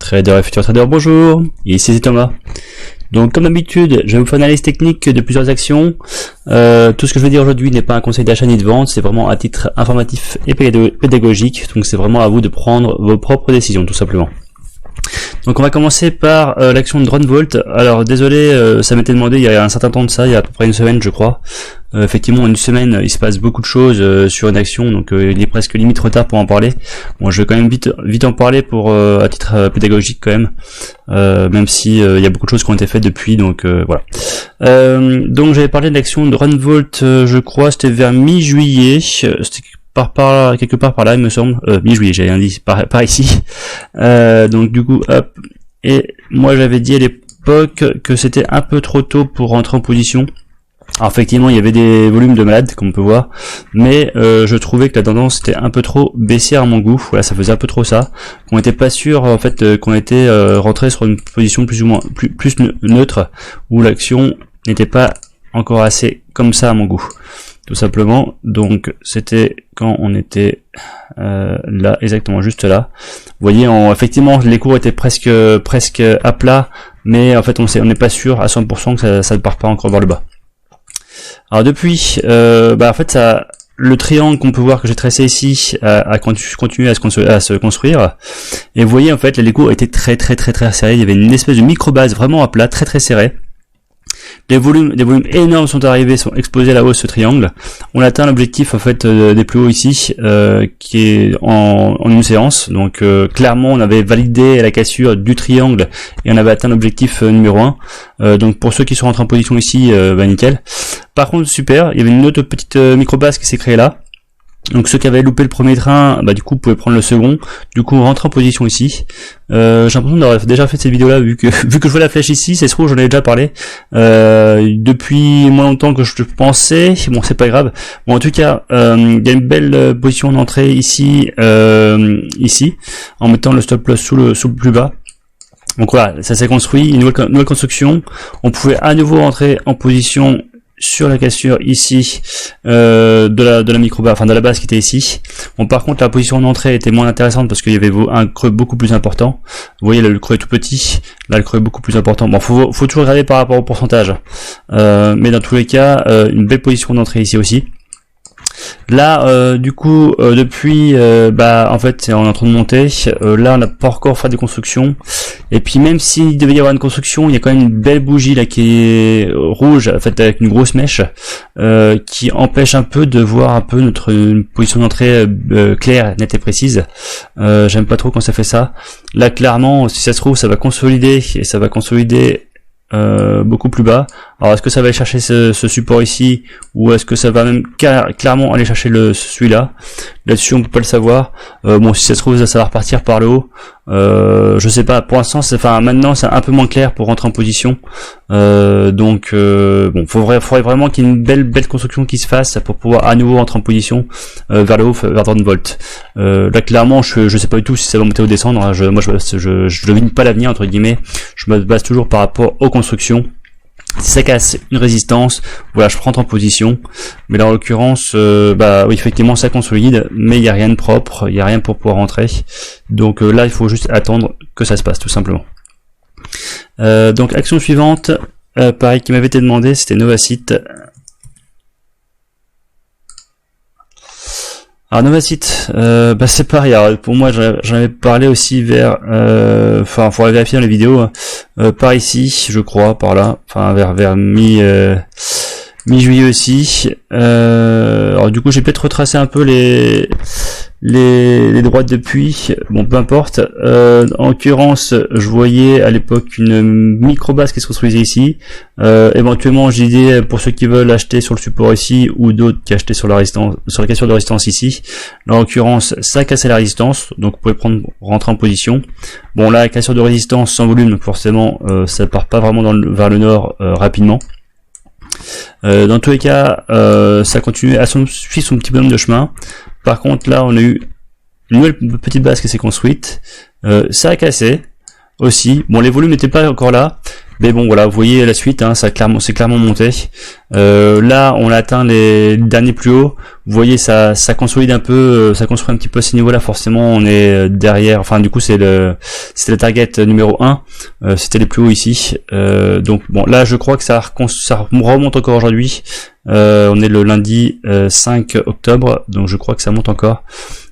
Trader et futur trader, bonjour, ici c'est Thomas. Donc comme d'habitude, je vais vous faire une analyse technique de plusieurs actions. Tout ce que je vais dire aujourd'hui n'est pas un conseil d'achat ni de vente, c'est vraiment à titre informatif et pédagogique, donc c'est vraiment à vous de prendre vos propres décisions tout simplement. Donc on va commencer par l'action de Drone-Volt. Alors désolé, ça m'était demandé il y a un certain temps de ça, il y a à peu près une semaine je crois. Effectivement, une semaine, il se passe beaucoup de choses sur une action, donc il est presque limite retard pour en parler. Bon, je vais quand même vite en parler pour à titre pédagogique quand même si il y a beaucoup de choses qui ont été faites depuis, donc voilà. Donc j'avais parlé de l'action de Drone-Volt, je crois, c'était vers mi-juillet, c'était quelque part par là il me semble, mi-juillet, j'avais dit par ici. Donc du coup, hop, et moi j'avais dit à l'époque que c'était un peu trop tôt pour rentrer en position. Alors effectivement il y avait des volumes de malade comme on peut voir, mais je trouvais que la tendance était un peu trop baissière à mon goût. Voilà, ça faisait un peu trop ça, qu'on n'était pas sûr en fait qu'on était rentré sur une position plus ou moins plus neutre, où l'action n'était pas encore assez comme ça à mon goût, tout simplement. Donc c'était quand on était là, exactement juste là. Vous voyez, effectivement les cours étaient presque à plat, mais en fait on n'est pas sûr à 100% que ça ne part pas encore vers le bas. Alors depuis, en fait le triangle qu'on peut voir que j'ai tracé ici a continué à se construire, et vous voyez en fait les cours étaient très serrés. Il y avait une espèce de micro base vraiment à plat, très serré. Des volumes énormes sont arrivés, sont explosés à la hausse ce triangle. On atteint l'objectif en fait des plus hauts ici, qui est en une séance. Donc clairement on avait validé la cassure du triangle et on avait atteint l'objectif numéro 1. Donc pour ceux qui sont rentrés en position ici, nickel. Par contre super, il y avait une autre petite micro-base qui s'est créée là. Donc ceux qui avaient loupé le premier train, du coup pouvaient prendre le second. Du coup on rentre en position ici. J'ai l'impression d'avoir déjà fait cette vidéo là, vu que je vois la flèche ici, c'est trop, j'en ai déjà parlé depuis moins longtemps que je pensais. Bon, c'est pas grave. Bon, en tout cas, il y a une belle position d'entrée ici, en mettant le stop loss sous le plus bas. Donc voilà, ça s'est construit, une nouvelle construction. On pouvait à nouveau entrer en position sur la cassure ici de la micro-base, enfin de la base qui était ici. Bon, par contre la position d'entrée était moins intéressante parce qu'il y avait un creux beaucoup plus important. Vous voyez là, le creux est tout petit, là le creux est beaucoup plus important. Bon, faut toujours regarder par rapport au pourcentage, mais dans tous les cas une belle position d'entrée ici aussi. Là du coup depuis en fait on est en train de monter, là on n'a pas encore fait de construction, et puis même s'il devait y avoir une construction, il y a quand même une belle bougie là qui est rouge, en fait avec une grosse mèche, qui empêche un peu de voir un peu notre position d'entrée claire, nette et précise. J'aime pas trop quand ça fait ça. Là clairement si ça se trouve ça va consolider, et ça va consolider beaucoup plus bas. Alors est-ce que ça va aller chercher ce support ici, ou est-ce que ça va même clairement aller chercher celui-là? Là-dessus on peut pas le savoir. Bon, si ça se trouve ça va repartir par le haut. Je sais pas. Pour l'instant, maintenant c'est un peu moins clair pour rentrer en position. Bon, faudrait vraiment qu'il y ait une belle construction qui se fasse pour pouvoir à nouveau rentrer en position vers le haut, vers Drone-Volt. Là clairement, je sais pas du tout si ça va monter ou descendre. Hein. Je devine pas l'avenir entre guillemets. Je me base toujours par rapport aux constructions. Si ça casse une résistance, voilà, je rentre en position. Mais là en l'occurrence, oui, effectivement ça consolide, mais il n'y a rien de propre, il n'y a rien pour pouvoir rentrer. Donc là il faut juste attendre que ça se passe tout simplement. Donc action suivante, pareil qui m'avait été demandé, c'était Novacite. Alors Novacite, c'est pareil. Alors, pour moi, j'en avais parlé aussi vers, faudrait vérifier dans les vidéos, par ici, je crois, par là, enfin vers mi-juillet aussi. Alors du coup, j'ai peut-être retracé un peu les droites depuis. Bon, peu importe. En l'occurrence, je voyais à l'époque une micro-base qui se construisait ici. Éventuellement, j'ai dit pour ceux qui veulent acheter sur le support ici, ou d'autres qui achetaient sur la cassure de résistance ici. Là, en l'occurrence, ça cassait la résistance, donc vous pouvez rentrer en position. Bon, là, la cassure de résistance sans volume, donc forcément, ça part pas vraiment vers le nord rapidement. Dans tous les cas, ça continue à suivre son petit bonhomme de chemin. Par contre là on a eu une nouvelle petite base qui s'est construite, ça a cassé aussi. Bon, les volumes n'étaient pas encore là, Mais bon, voilà, vous voyez la suite, hein, c'est clairement monté. Là, on a atteint les derniers plus hauts. Vous voyez, ça consolide un peu, ça construit un petit peu à ces niveaux-là. Forcément, on est derrière. Enfin, du coup, c'était le target numéro 1. C'était les plus hauts ici. Donc, bon, là, je crois que ça remonte encore aujourd'hui. On est le lundi 5 octobre, donc je crois que ça monte encore.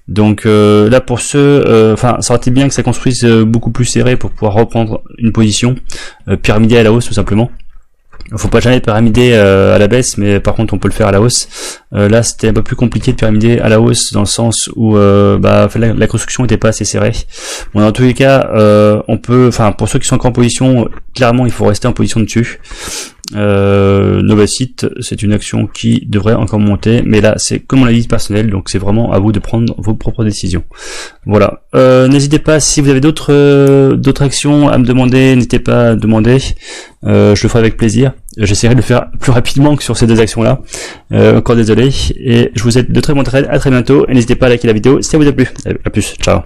Donc là pour ceux, enfin ça aurait été bien que ça construise beaucoup plus serré pour pouvoir reprendre une position pyramidée à la hausse tout simplement. Faut pas jamais pyramider à la baisse, mais par contre on peut le faire à la hausse. Là c'était un peu plus compliqué de pyramider à la hausse dans le sens où la construction n'était pas assez serrée. Bon, dans tous les cas, on peut, enfin pour ceux qui sont encore en position, clairement il faut rester en position dessus. Novacite, c'est une action qui devrait encore monter, mais là c'est comme on l'a dit personnel, donc c'est vraiment à vous de prendre vos propres décisions. Voilà. N'hésitez pas, si vous avez d'autres actions à me demander, n'hésitez pas à demander. Je le ferai avec plaisir. J'essaierai de le faire plus rapidement que sur ces deux actions là. Encore désolé, et je vous souhaite de très bonnes trades, à très bientôt, et n'hésitez pas à liker la vidéo si ça vous a plu. À plus, ciao.